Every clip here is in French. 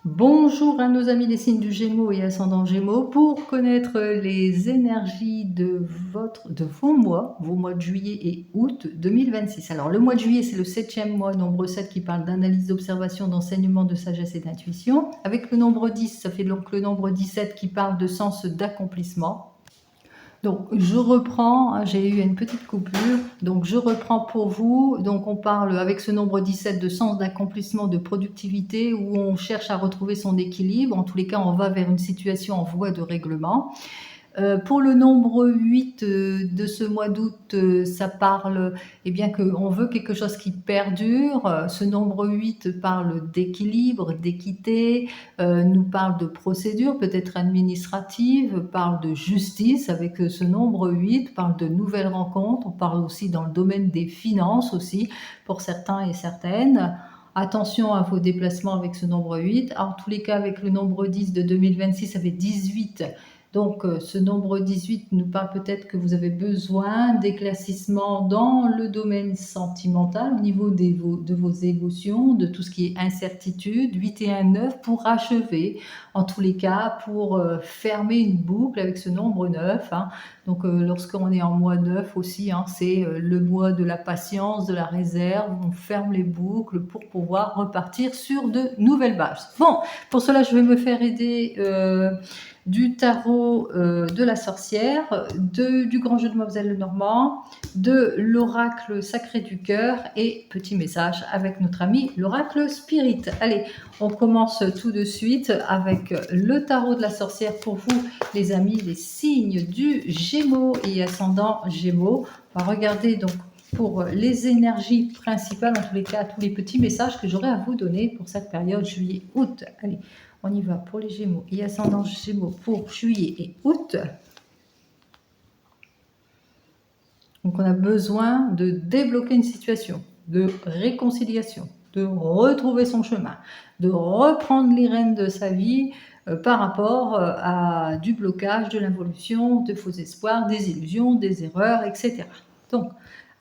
Bonjour à nos amis les signes du Gémeaux et ascendant Gémeaux. Pour connaître les énergies de vos mois de juillet et août 2026. Alors le mois de juillet, c'est le 7e mois, nombre 7 qui parle d'analyse, d'observation, d'enseignement, de sagesse et d'intuition. Avec le nombre 10, ça fait donc le nombre 17 qui parle de sens d'accomplissement. Donc je reprends, hein, j'ai eu une petite coupure, donc je reprends pour vous. Donc on parle avec ce nombre 17 de sens d'accomplissement, de productivité, où on cherche à retrouver son équilibre. En tous les cas, on va vers une situation en voie de règlement. Pour le nombre 8 de ce mois d'août, ça parle bien qu'on veut quelque chose qui perdure. Ce nombre 8 parle d'équilibre, d'équité, nous parle de procédure peut-être administrative, parle de justice avec ce nombre 8, parle de nouvelles rencontres, on parle aussi dans le domaine des finances aussi pour certains et certaines. Attention à vos déplacements avec ce nombre 8. En tous les cas, avec le nombre 10 de 2026, ça fait 18. Donc, ce nombre 18 nous parle peut-être que vous avez besoin d'éclaircissement dans le domaine sentimental, au niveau de vos émotions, de tout ce qui est incertitude. 8 et 1, 9 pour achever, en tous les cas, pour fermer une boucle avec ce nombre 9. Hein. Donc, lorsqu'on est en mois 9 aussi, hein, c'est le mois de la patience, de la réserve. On ferme les boucles pour pouvoir repartir sur de nouvelles bases. Bon, pour cela, je vais me faire aider du tarot de la sorcière, du grand jeu de Mlle Lenormand, de l'oracle sacré du cœur et petit message avec notre ami l'oracle spirit. Allez, on commence tout de suite avec le tarot de la sorcière pour vous, les amis, les signes du Gémeaux et ascendant Gémeaux. On va regarder donc pour les énergies principales, en tous les cas, tous les petits messages que j'aurai à vous donner pour cette période juillet-août. Allez, on y va pour les Gémeaux et ascendant Gémeaux pour juillet et août. Donc on a besoin de débloquer une situation, de réconciliation, de retrouver son chemin, de reprendre les rênes de sa vie par rapport à du blocage, de l'involution, de faux espoirs, des illusions, des erreurs, etc. Donc,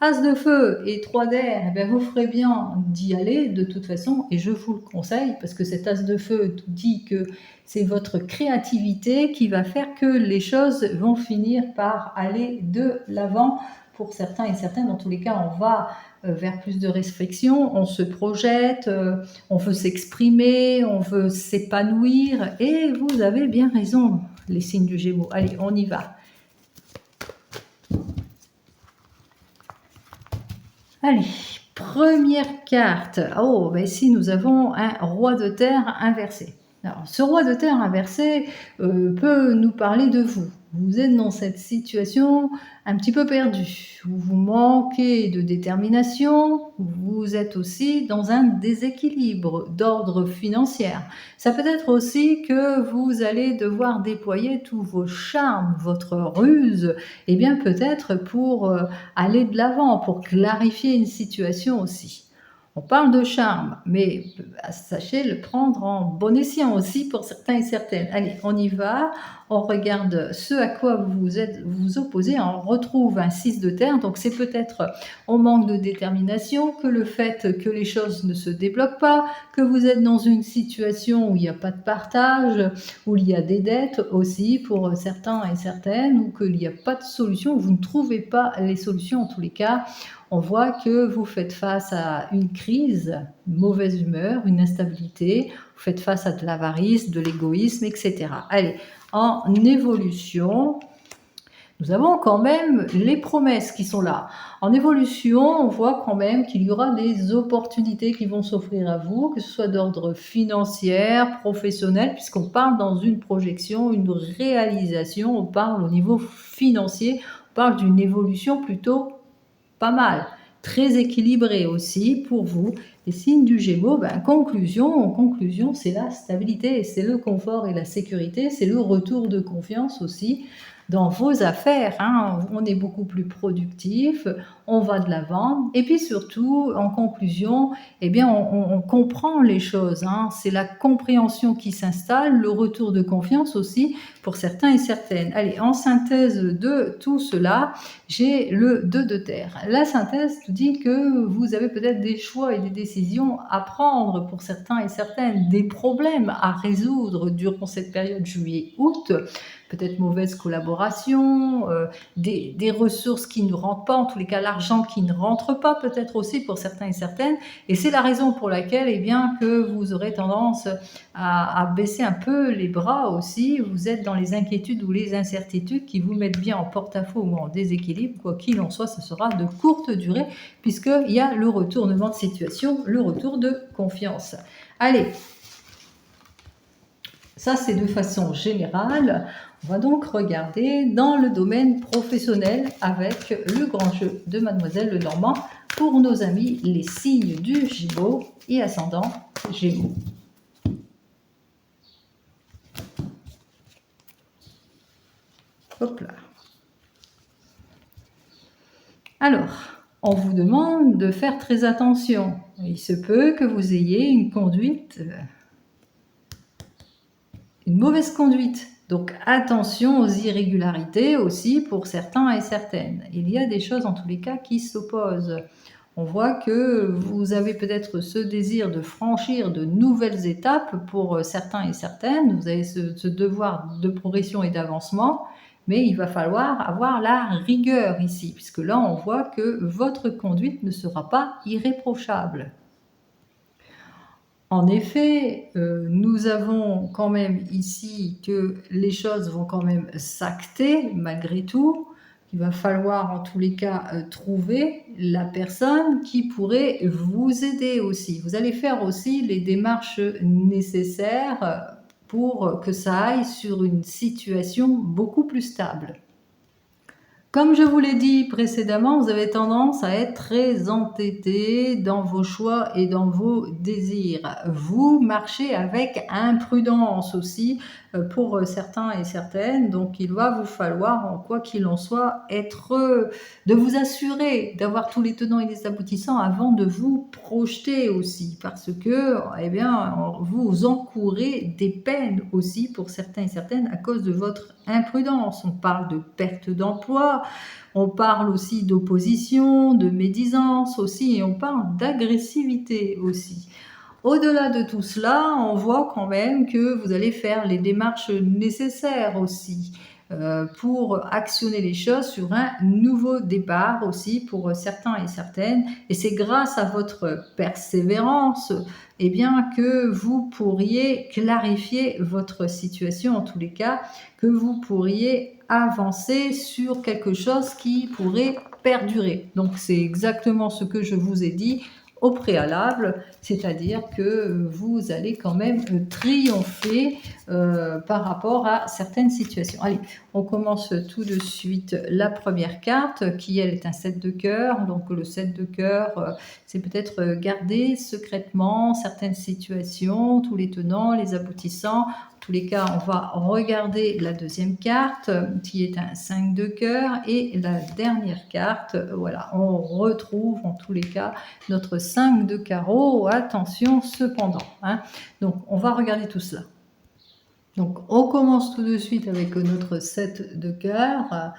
As de feu et 3 d'air, vous ferez bien d'y aller de toute façon, et je vous le conseille, parce que cet as de feu dit que c'est votre créativité qui va faire que les choses vont finir par aller de l'avant. Pour certains et certaines, dans tous les cas, on va vers plus de réflexion, on se projette, on veut s'exprimer, on veut s'épanouir, et vous avez bien raison, les signes du Gémeaux. Allez, on y va. Allez, première carte. Oh, ben ici nous avons un roi de terre inversé. Alors, ce roi de terre inversé peut nous parler de vous. Vous êtes dans cette situation un petit peu perdue. Vous manquez de détermination. Vous êtes aussi dans un déséquilibre d'ordre financier. Ça peut être aussi que vous allez devoir déployer tous vos charmes, votre ruse, et bien peut-être pour aller de l'avant, pour clarifier une situation aussi. On parle de charme, mais sachez le prendre en bon escient aussi pour certains et certaines. Allez, on y va. On regarde ce à quoi vous opposez. On retrouve un 6 de terre. Donc, c'est peut-être on manque de détermination, que le fait que les choses ne se débloquent pas, que vous êtes dans une situation où il n'y a pas de partage, où il y a des dettes aussi pour certains et certaines, ou qu'il n'y a pas de solution, vous ne trouvez pas les solutions en tous les cas. On voit que vous faites face à une crise, une mauvaise humeur, une instabilité, vous faites face à de l'avarice, de l'égoïsme, etc. Allez, en évolution, nous avons quand même les promesses qui sont là. En évolution, on voit quand même qu'il y aura des opportunités qui vont s'offrir à vous, que ce soit d'ordre financier, professionnel, puisqu'on parle dans une projection, une réalisation, on parle au niveau financier, on parle d'une évolution plutôt pas mal, très équilibré aussi pour vous. Les signes du Gémeaux, en conclusion, c'est la stabilité, c'est le confort et la sécurité, c'est le retour de confiance aussi dans vos affaires. Hein. On est beaucoup plus productif, on va de l'avant. Et puis surtout, en conclusion, eh bien, on comprend les choses, hein. C'est la compréhension qui s'installe, le retour de confiance aussi pour certains et certaines. Allez, en synthèse de tout cela, j'ai le 2 de terre. La synthèse nous dit que vous avez peut-être des choix et des décisions à prendre pour certains et certaines, des problèmes à résoudre durant cette période juillet-août, peut-être mauvaise collaboration, des ressources qui ne rentrent pas, en tous les cas l'argent qui ne rentre pas peut-être aussi pour certains et certaines, et c'est la raison pour laquelle eh bien, que vous aurez tendance à baisser un peu les bras aussi, vous êtes dans les inquiétudes ou les incertitudes qui vous mettent bien en porte-à-faux ou en déséquilibre, quoi qu'il en soit, ce sera de courte durée puisqu'il y a le retournement de situation, le retour de confiance. Allez, ça c'est de façon générale. On va donc regarder dans le domaine professionnel avec le grand jeu de Mademoiselle Lenormand pour nos amis les signes du Gémeaux et ascendant Gémeaux. Hop là. Alors, on vous demande de faire très attention. Il se peut que vous ayez une conduite, une mauvaise conduite. Donc attention aux irrégularités aussi pour certains et certaines. Il y a des choses en tous les cas qui s'opposent. On voit que vous avez peut-être ce désir de franchir de nouvelles étapes pour certains et certaines. Vous avez ce devoir de progression et d'avancement. Mais il va falloir avoir la rigueur ici, puisque là, on voit que votre conduite ne sera pas irréprochable. En effet, nous avons quand même ici que les choses vont quand même s'acter malgré tout. Il va falloir en tous les cas trouver la personne qui pourrait vous aider aussi. Vous allez faire aussi les démarches nécessaires pour que ça aille sur une situation beaucoup plus stable. Comme je vous l'ai dit précédemment, vous avez tendance à être très entêté dans vos choix et dans vos désirs. Vous marchez avec imprudence aussi pour certains et certaines. Donc, il va vous falloir, en quoi qu'il en soit, de vous assurer d'avoir tous les tenants et les aboutissants avant de vous projeter aussi. Parce que, eh bien, vous encourez des peines aussi pour certains et certaines à cause de votre imprudence. On parle de perte d'emploi, on parle aussi d'opposition, de médisance aussi, et on parle d'agressivité aussi. Au-delà de tout cela, on voit quand même que vous allez faire les démarches nécessaires aussi pour actionner les choses sur un nouveau départ aussi pour certains et certaines. Et c'est grâce à votre persévérance eh bien, que vous pourriez clarifier votre situation en tous les cas, que vous pourriez avancer sur quelque chose qui pourrait perdurer. Donc c'est exactement ce que je vous ai dit au préalable, c'est-à-dire que vous allez quand même triompher par rapport à certaines situations. Allez, on commence tout de suite la première carte qui, elle, est un 7 de cœur. Donc le 7 de cœur, c'est peut-être garder secrètement certaines situations, tous les tenants, les aboutissants. En tous les cas, on va regarder la deuxième carte qui est un 5 de cœur et la dernière carte, voilà, on retrouve en tous les cas notre 5 de carreau. Attention cependant, hein. Donc on va regarder tout cela. Donc on commence tout de suite avec notre 7 de cœur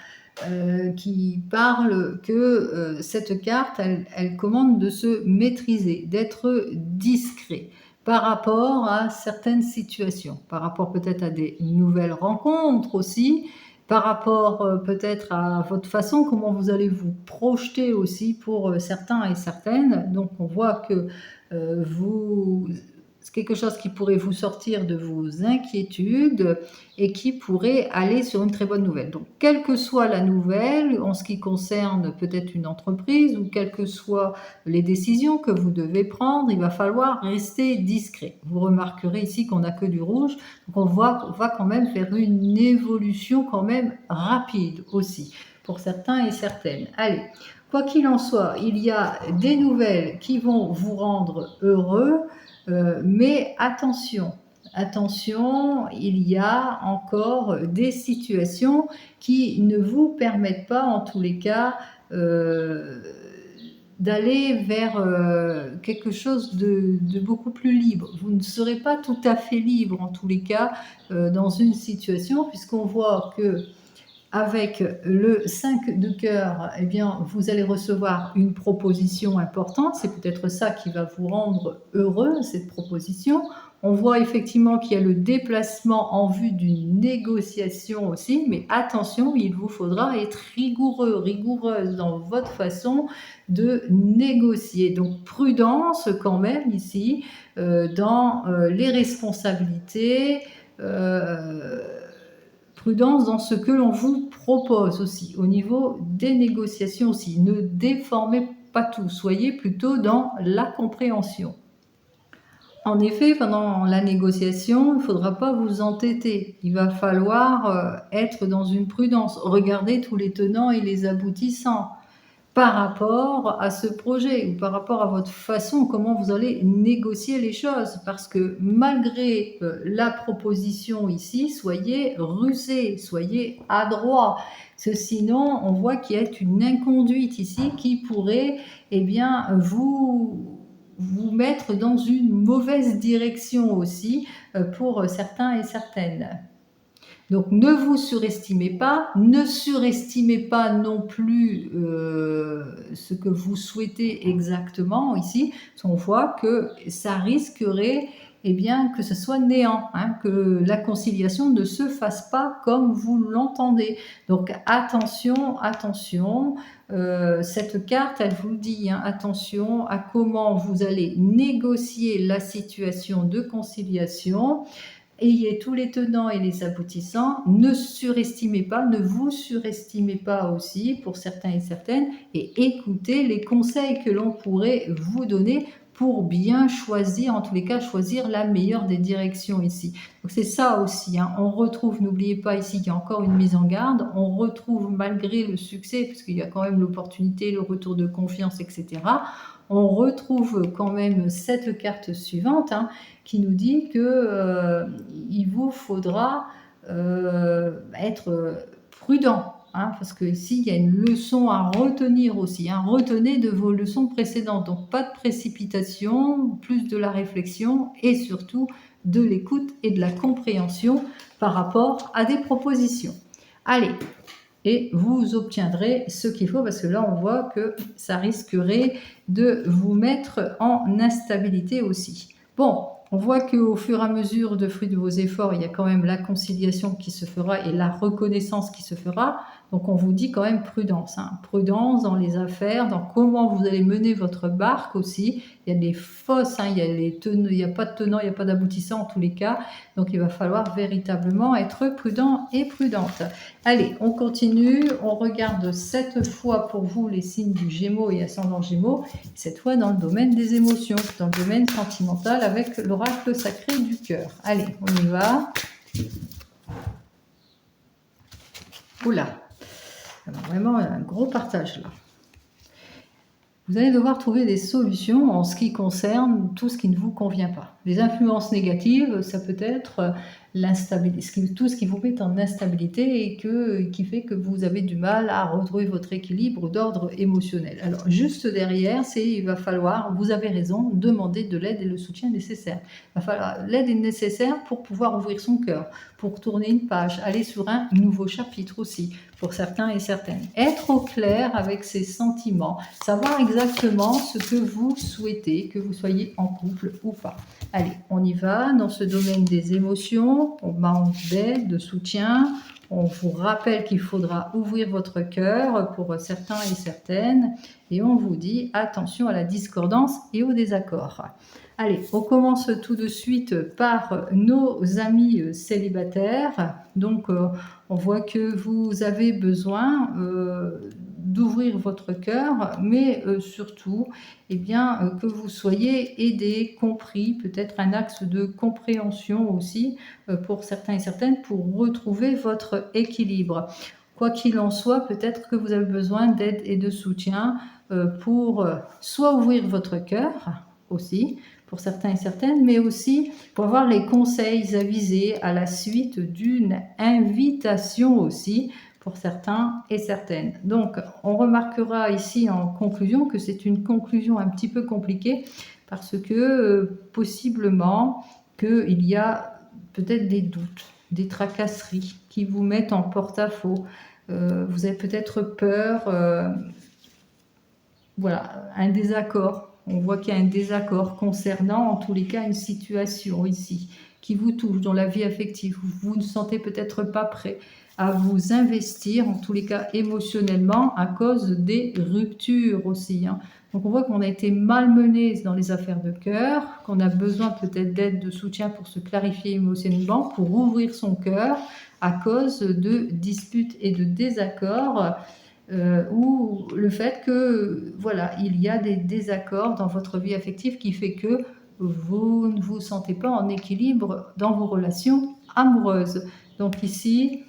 qui parle que cette carte, elle commande de se maîtriser, d'être discret par rapport à certaines situations, par rapport peut-être à des nouvelles rencontres aussi, par rapport peut-être à votre façon, comment vous allez vous projeter aussi pour certains et certaines. Donc on voit que c'est quelque chose qui pourrait vous sortir de vos inquiétudes et qui pourrait aller sur une très bonne nouvelle. Donc, quelle que soit la nouvelle, en ce qui concerne peut-être une entreprise ou quelles que soient les décisions que vous devez prendre, il va falloir rester discret. Vous remarquerez ici qu'on n'a que du rouge, donc on va quand même faire une évolution quand même rapide aussi pour certains et certaines. Allez, quoi qu'il en soit, il y a des nouvelles qui vont vous rendre heureux. Mais attention, il y a encore des situations qui ne vous permettent pas, en tous les cas, d'aller vers quelque chose de beaucoup plus libre. Vous ne serez pas tout à fait libre en tous les cas dans une situation, puisqu'on voit que avec le 5 de cœur, eh bien, vous allez recevoir une proposition importante. C'est peut-être ça qui va vous rendre heureux, cette proposition. On voit effectivement qu'il y a le déplacement en vue d'une négociation aussi, mais attention, il vous faudra être rigoureux, rigoureuse dans votre façon de négocier. Donc prudence quand même ici dans les responsabilités. Prudence dans ce que l'on vous propose aussi, au niveau des négociations aussi. Ne déformez pas tout, soyez plutôt dans la compréhension. En effet, pendant la négociation, il ne faudra pas vous entêter. Il va falloir être dans une prudence. Regardez tous les tenants et les aboutissants par rapport à ce projet ou par rapport à votre façon, comment vous allez négocier les choses. Parce que malgré la proposition ici, soyez rusé, soyez adroit. Sinon, on voit qu'il y a une inconduite ici qui pourrait vous mettre dans une mauvaise direction aussi pour certains et certaines. Donc ne vous surestimez pas, ne surestimez pas non plus ce que vous souhaitez exactement ici, parce qu'on voit que ça risquerait que ce soit néant, hein, que la conciliation ne se fasse pas comme vous l'entendez. Donc attention, attention, cette carte, elle vous dit, hein, attention à comment vous allez négocier la situation de conciliation. Ayez tous les tenants et les aboutissants, ne surestimez pas, ne vous surestimez pas aussi pour certains et certaines, et écoutez les conseils que l'on pourrait vous donner pour bien choisir, en tous les cas, choisir la meilleure des directions ici. Donc c'est ça aussi, hein. On retrouve, n'oubliez pas ici qu'il y a encore une mise en garde, on retrouve malgré le succès, puisqu'il y a quand même l'opportunité, le retour de confiance, etc., on retrouve quand même cette carte suivante, hein, qui nous dit que il vous faudra être prudent, hein, parce que ici il y a une leçon à retenir aussi, hein. Retenez de vos leçons précédentes, donc pas de précipitation, plus de la réflexion et surtout de l'écoute et de la compréhension par rapport à des propositions. Allez, et vous obtiendrez ce qu'il faut, parce que là on voit que ça risquerait de vous mettre en instabilité aussi. Bon, on voit qu'au fur et à mesure de fruit de vos efforts, il y a quand même la conciliation qui se fera et la reconnaissance qui se fera. Donc on vous dit quand même prudence, hein. Prudence dans les affaires, dans comment vous allez mener votre barque aussi. Il y a des fosses, hein, il n'y a pas de tenant, il n'y a pas d'aboutissant en tous les cas. Donc il va falloir véritablement être prudent et prudente. Allez, on continue, on regarde cette fois pour vous les signes du Gémeaux et ascendant Gémeaux, cette fois dans le domaine des émotions, dans le domaine sentimental avec l'oracle sacré du cœur. Allez, on y va. Oula, alors vraiment un gros partage là. Vous allez devoir trouver des solutions en ce qui concerne tout ce qui ne vous convient pas. Les influences négatives, ça peut être l'instabilité, tout ce qui vous met en instabilité et qui fait que vous avez du mal à retrouver votre équilibre d'ordre émotionnel. Alors juste derrière, il va falloir, vous avez raison, demander de l'aide et le soutien nécessaire. Il va falloir, l'aide est nécessaire pour pouvoir ouvrir son cœur, pour tourner une page, aller sur un nouveau chapitre aussi, pour certains et certaines. Être au clair avec ses sentiments, savoir exactement ce que vous souhaitez, que vous soyez en couple ou pas. Allez, on y va dans ce domaine des émotions, on manque d'aide, de soutien, on vous rappelle qu'il faudra ouvrir votre cœur pour certains et certaines, et on vous dit attention à la discordance et au désaccord. Allez, on commence tout de suite par nos amis célibataires. Donc, on voit que vous avez besoin d'ouvrir votre cœur, mais surtout, que vous soyez aidés, compris, peut-être un axe de compréhension aussi pour certains et certaines pour retrouver votre équilibre. Quoi qu'il en soit, peut-être que vous avez besoin d'aide et de soutien pour soit ouvrir votre cœur aussi, pour certains et certaines, mais aussi pour avoir les conseils avisés à la suite d'une invitation aussi, pour certains et certaines. Donc, on remarquera ici en conclusion que c'est une conclusion un petit peu compliquée parce que possiblement qu'il y a peut-être des doutes, des tracasseries qui vous mettent en porte-à-faux. Vous avez peut-être peur, voilà, un désaccord. On voit qu'il y a un désaccord concernant, en tous les cas, une situation ici qui vous touche dans la vie affective. Vous ne sentez peut-être pas prêt à vous investir, en tous les cas émotionnellement, à cause des ruptures aussi. Donc on voit qu'on a été malmené dans les affaires de cœur, qu'on a besoin peut-être d'aide, de soutien pour se clarifier émotionnellement, pour ouvrir son cœur à cause de disputes et de désaccords. Ou le fait que voilà, il y a des désaccords dans votre vie affective qui fait que vous ne vous sentez pas en équilibre dans vos relations amoureuses. Donc ici,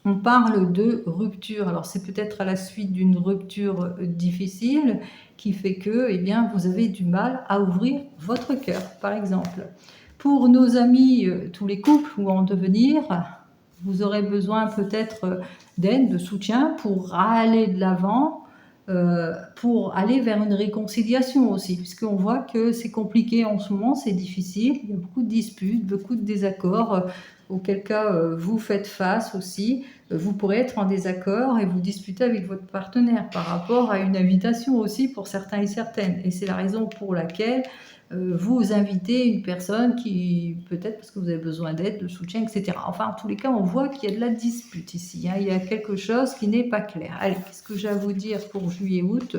on parle de rupture. Alors c'est peut-être à la suite d'une rupture difficile qui fait que eh bien, vous avez du mal à ouvrir votre cœur, par exemple. Pour nos amis, tous les couples ou en devenir, vous aurez besoin peut-être d'aide, de soutien pour aller de l'avant, pour aller vers une réconciliation aussi, puisqu'on voit que c'est compliqué en ce moment, c'est difficile, il y a beaucoup de disputes, beaucoup de désaccords, auquel cas vous faites face aussi. Vous pourrez être en désaccord et vous disputer avec votre partenaire par rapport à une invitation aussi pour certains et certaines. Et c'est la raison pour laquelle vous invitez une personne qui, peut-être parce que vous avez besoin d'aide, de soutien, etc. Enfin, en tous les cas, on voit qu'il y a de la dispute ici. Il y a quelque chose qui n'est pas clair. Allez, qu'est-ce que j'ai à vous dire pour juillet-août?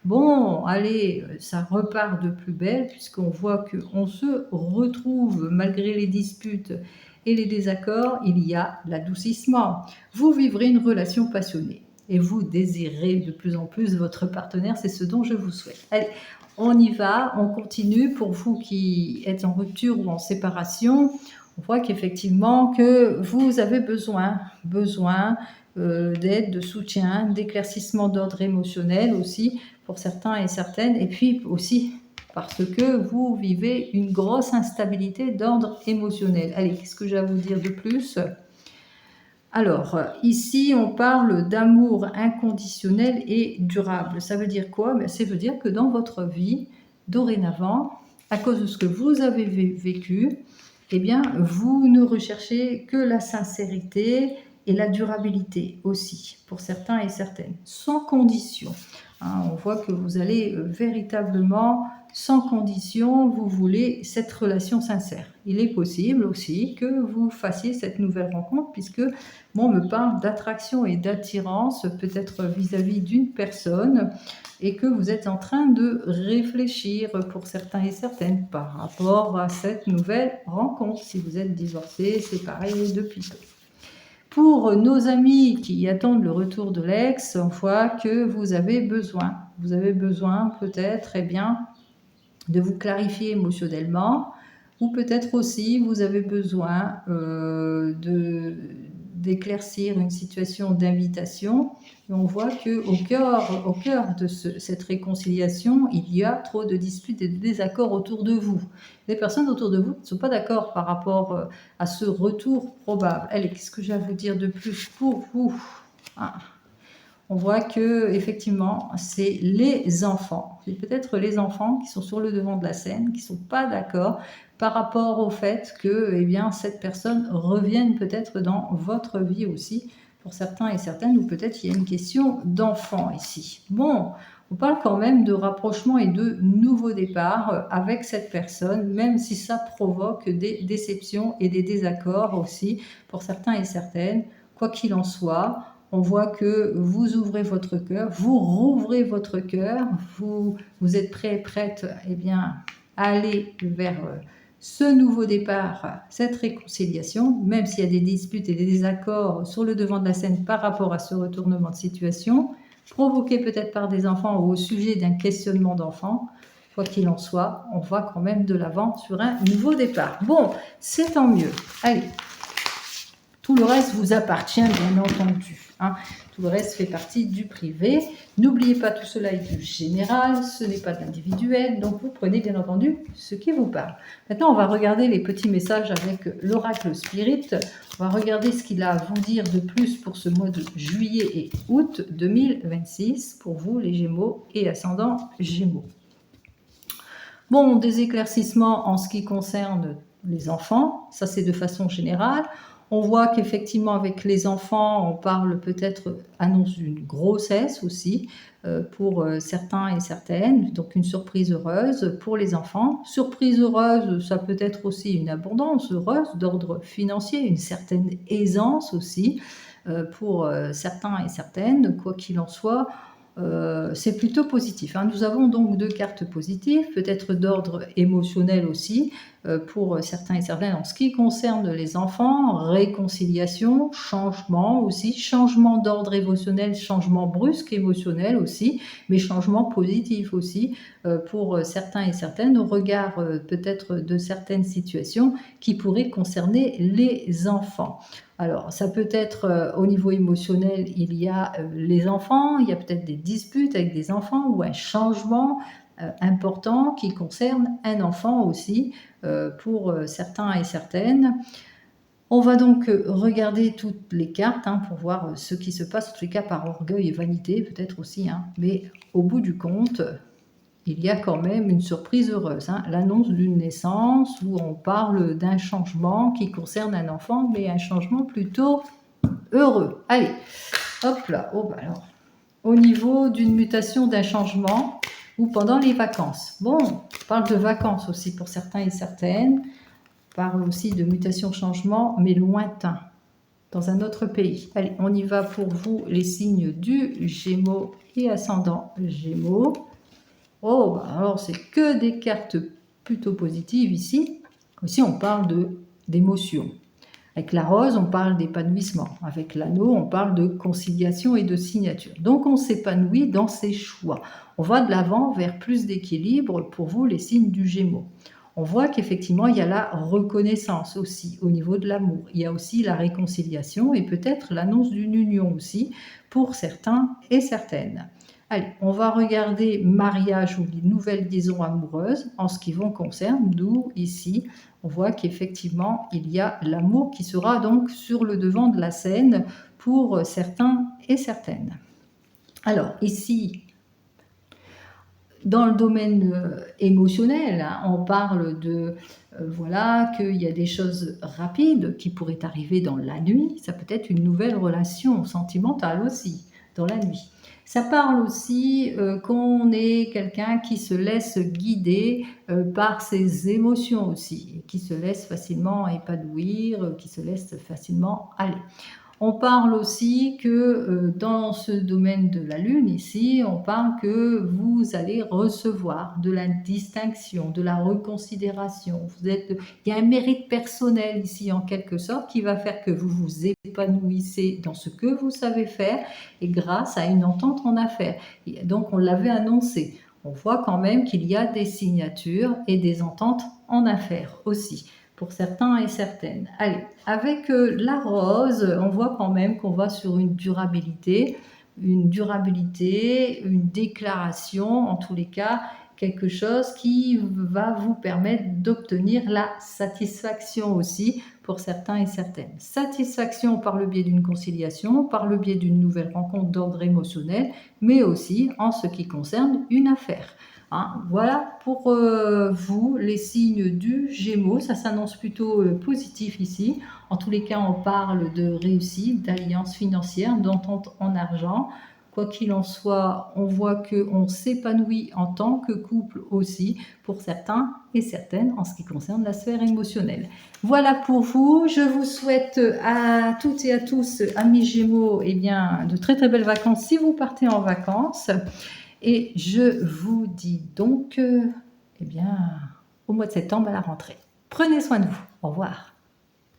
Bon, allez, ça repart de plus belle puisqu'on voit qu'on se retrouve malgré les disputes et les désaccords, il y a l'adoucissement. Vous vivrez une relation passionnée et vous désirez de plus en plus votre partenaire, c'est ce dont je vous souhaite. Allez, on y va, on continue. Pour vous qui êtes en rupture ou en séparation, on voit qu'effectivement que vous avez besoin d'aide, de soutien, d'éclaircissement d'ordre émotionnel aussi pour certains et certaines, et puis aussi parce que vous vivez une grosse instabilité d'ordre émotionnel. Allez, qu'est-ce que j'ai à vous dire de plus? Alors, ici, on parle d'amour inconditionnel et durable. Ça veut dire quoi? Ça veut dire que dans votre vie, dorénavant, à cause de ce que vous avez vécu, eh bien, vous ne recherchez que la sincérité et la durabilité aussi, pour certains et certaines, sans condition. On voit que vous allez véritablement, sans condition, vous voulez cette relation sincère. Il est possible aussi que vous fassiez cette nouvelle rencontre, puisque on me parle d'attraction et d'attirance, peut-être vis-à-vis d'une personne, et que vous êtes en train de réfléchir pour certains et certaines par rapport à cette nouvelle rencontre, si vous êtes divorcé, séparé depuis peu. Pour nos amis qui attendent le retour de l'ex, on voit que vous avez besoin peut-être eh bien, de vous clarifier émotionnellement, ou peut-être aussi vous avez besoin d'éclaircir une situation d'invitation. Et on voit qu'au cœur de cette réconciliation, il y a trop de disputes et de désaccords autour de vous. Des personnes autour de vous qui ne sont pas d'accord par rapport à ce retour probable. Allez, qu'est-ce que j'ai à vous dire de plus pour vous? On voit que effectivement, c'est les enfants. C'est peut-être les enfants qui sont sur le devant de la scène, qui ne sont pas d'accord par rapport au fait que eh bien, cette personne revienne peut-être dans votre vie aussi, pour certains et certaines, ou peut-être il y a une question d'enfant ici. Bon, on parle quand même de rapprochement et de nouveau départ avec cette personne, même si ça provoque des déceptions et des désaccords aussi, pour certains et certaines. Quoi qu'il en soit, on voit que vous ouvrez votre cœur, vous rouvrez votre cœur, vous êtes prêt et prête eh bien, à aller vers ce nouveau départ, cette réconciliation, même s'il y a des disputes et des désaccords sur le devant de la scène par rapport à ce retournement de situation, provoqué peut-être par des enfants ou au sujet d'un questionnement d'enfants. Quoi qu'il en soit, on va quand même de l'avant sur un nouveau départ. Bon, c'est tant mieux. Allez, tout le reste vous appartient, bien entendu. hein. Tout le reste fait partie du privé. N'oubliez pas, tout cela est du général, ce n'est pas de l'individuel, donc vous prenez bien entendu ce qui vous parle. Maintenant, on va regarder les petits messages avec l'oracle Spirit. On va regarder ce qu'il a à vous dire de plus pour ce mois de juillet et août 2026, pour vous les Gémeaux et ascendant Gémeaux. Bon, des éclaircissements en ce qui concerne les enfants, ça c'est de façon générale. On voit qu'effectivement avec les enfants, on parle peut-être, annonce d'une grossesse aussi pour certains et certaines, donc une surprise heureuse pour les enfants. Surprise heureuse, ça peut être aussi une abondance heureuse d'ordre financier, une certaine aisance aussi pour certains et certaines, quoi qu'il en soit. C'est plutôt positif, hein. Nous avons donc 2 cartes positives, peut-être d'ordre émotionnel aussi, pour certains et certaines en ce qui concerne les enfants, réconciliation, changement aussi, changement d'ordre émotionnel, changement brusque émotionnel aussi, mais changement positif aussi pour certains et certaines au regard peut-être de certaines situations qui pourraient concerner les enfants. Alors, ça peut être au niveau émotionnel, il y a les enfants, il y a peut-être des disputes avec des enfants ou un changement important qui concerne un enfant aussi pour certains et certaines. On va donc regarder toutes les cartes hein, pour voir ce qui se passe, en tous les cas par orgueil et vanité peut-être aussi, hein, mais au bout du compte, il y a quand même une surprise heureuse, hein, l'annonce d'une naissance où on parle d'un changement qui concerne un enfant, mais un changement plutôt heureux. Allez, hop là, oh bah alors, au niveau d'une mutation, d'un changement, ou pendant les vacances. Bon, on parle de vacances aussi pour certains et certaines, on parle aussi de mutation, changement, mais lointain, dans un autre pays. Allez, on y va pour vous, les signes du Gémeaux et ascendant Gémeaux. Oh, bah alors c'est que des cartes plutôt positives ici. Ici, on parle d'émotion. Avec la rose, on parle d'épanouissement. Avec l'anneau, on parle de conciliation et de signature. Donc, on s'épanouit dans ses choix. On va de l'avant vers plus d'équilibre pour vous, les signes du Gémeaux. On voit qu'effectivement, il y a la reconnaissance aussi au niveau de l'amour. Il y a aussi la réconciliation et peut-être l'annonce d'une union aussi pour certains et certaines. Allez, on va regarder mariage ou les nouvelles liaisons amoureuses en ce qui vous concerne, d'où ici, on voit qu'effectivement, il y a l'amour qui sera donc sur le devant de la scène pour certains et certaines. Alors, ici, dans le domaine émotionnel, hein, on parle de, voilà, qu'il y a des choses rapides qui pourraient arriver dans la nuit. Ça peut être une nouvelle relation sentimentale aussi, dans la nuit. Ça parle aussi qu'on est quelqu'un qui se laisse guider par ses émotions aussi, et qui se laisse facilement épanouir, qui se laisse facilement aller. On parle aussi que dans ce domaine de la Lune, ici, on parle que vous allez recevoir de la distinction, de la reconsidération. Il y a un mérite personnel ici, en quelque sorte, qui va faire que vous vous épanouissez dans ce que vous savez faire et grâce à une entente en affaires. Et donc, on l'avait annoncé. On voit quand même qu'il y a des signatures et des ententes en affaires aussi, pour certains et certaines. Allez, avec la rose, on voit quand même qu'on va sur une durabilité, une déclaration, en tous les cas, quelque chose qui va vous permettre d'obtenir la satisfaction aussi pour certains et certaines. Satisfaction par le biais d'une conciliation, par le biais d'une nouvelle rencontre d'ordre émotionnel, mais aussi en ce qui concerne une affaire. Hein, voilà pour vous, les signes du Gémeaux. Ça s'annonce plutôt positif ici. En tous les cas, on parle de réussite, d'alliance financière, d'entente en argent. Quoi qu'il en soit, on voit qu'on s'épanouit en tant que couple aussi, pour certains et certaines, en ce qui concerne la sphère émotionnelle. Voilà pour vous. Je vous souhaite à toutes et à tous, amis Gémeaux, eh bien, de très très belles vacances si vous partez en vacances. Et je vous dis donc, eh bien, au mois de septembre à la rentrée. Prenez soin de vous. Au revoir.